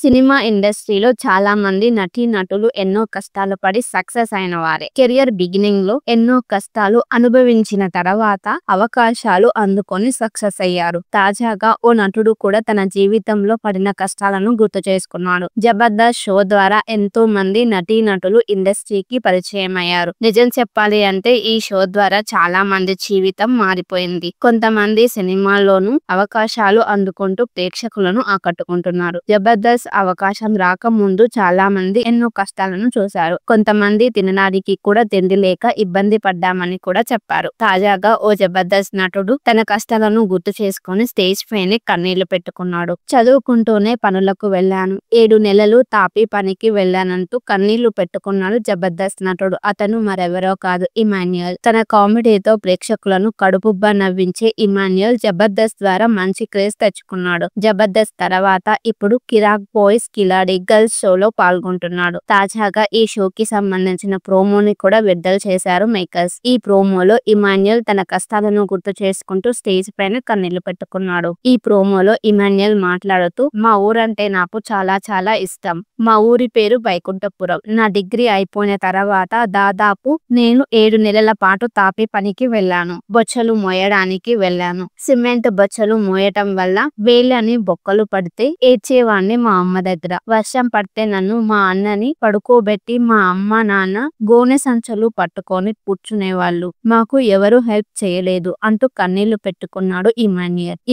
Cinema ఇండస్ట్రీలో చాలా మంది నటీనటులు ఎన్నో కష్టాలు పడి సక్సెస్ అయిన వారే. కెరియర్ బిగినింగ్ లో ఎన్నో కష్టాలు అనుభవించిన తర్వాత అవకాశాలు అందుకొని సక్సెస్ అయ్యారు. తాజాగా ఓ నటుడు కూడా తన జీవితంలో పడిన కష్టాలను గుర్తు చేసుకున్నాడు. జబర్దస్త్ షో ద్వారా ఎంతో మంది నటీనటులు ఇండస్ట్రీకి పరిచయం అయ్యారు. నిజం చెప్పాలి అంటే ఈ షో ద్వారా చాలా మంది జీవితం మారిపోయింది. కొంతమంది సినిమాల్లోనూ అవకాశాలు అందుకుంటూ ప్రేక్షకులను ఆకట్టుకుంటున్నారు. జబర్దస్త్ అవకాశం రాకముందు చాలా మంది ఎన్నో కష్టాలను చూశారు. కొంతమంది తినడానికి కూడా తిండి లేక ఇబ్బంది పడ్డామని కూడా చెప్పారు. తాజాగా ఓ జబర్దస్త్ నటుడు తన కష్టాలను గుర్తు చేసుకుని స్టేజ్ పైనే కన్నీళ్లు పెట్టుకున్నాడు. చదువుకుంటూనే పనులకు వెళ్ళాను, 7 నెలలు తాపీ పనికి వెళ్ళానంటూ కన్నీళ్లు పెట్టుకున్నాడు జబర్దస్త్ నటుడు. అతను మరెవరో కాదు, ఇమాన్యుయల్. తన కామెడీతో ప్రేక్షకులను కడుపుబ్బ నవ్వించే ఇమాన్యుయల్ జబర్దస్త్ ద్వారా మంచి క్రేజ్ తెచ్చుకున్నాడు. జబర్దస్త్ తర్వాత ఇప్పుడు కిరాక్ బాయ్స్ కిలాడి గర్ల్స్ షోలో పాల్గొంటున్నాడు. తాజాగా ఈ షోకి సంబంధించిన ప్రోమోని కూడా విడుదల చేశారు మేకర్స్. ఈ ప్రోమోలో ఇమాన్యుయల్ తన కష్టాలను గుర్తు చేసుకుంటూ స్టేజ్ పైన కన్నీళ్లు పెట్టుకున్నాడు. ఈ ప్రోమోలో ఇమాన్యుయల్ మాట్లాడుతూ, మా ఊరంటే నాకు చాలా చాలా ఇష్టం. మా ఊరి పేరు వైకుంఠపురం. నా డిగ్రీ అయిపోయిన తర్వాత దాదాపు నేను 7 నెలల పాటు తాపీ పనికి వెళ్ళాను. బొచ్చలు మోయడానికి వెళ్ళాను. సిమెంట్ బొచ్చలు మోయటం వల్ల వేళ్ళని బొక్కలు పడితే ఏడ్చేవాణ్ణి మా అమ్మ దగ్గర. వర్షం పడితే నన్ను మా అన్నని పడుకోబెట్టి మా అమ్మ నాన్న గోనె సంచులు పట్టుకొని కూర్చునేవాళ్ళు. మాకు ఎవరు హెల్ప్ చేయలేదు అంటూ కన్నీళ్లు పెట్టుకున్నాడు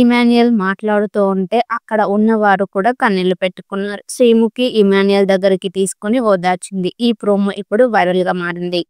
ఇమాన్యుయల్ మాట్లాడుతూ ఉంటే అక్కడ ఉన్నవారు కూడా కన్నీళ్లు పెట్టుకున్నారు. శ్రీముఖి ఇమాన్యుయల్ దగ్గరికి తీసుకుని ఓదార్చింది. ఈ ప్రోమో ఇప్పుడు వైరల్ గా మారింది.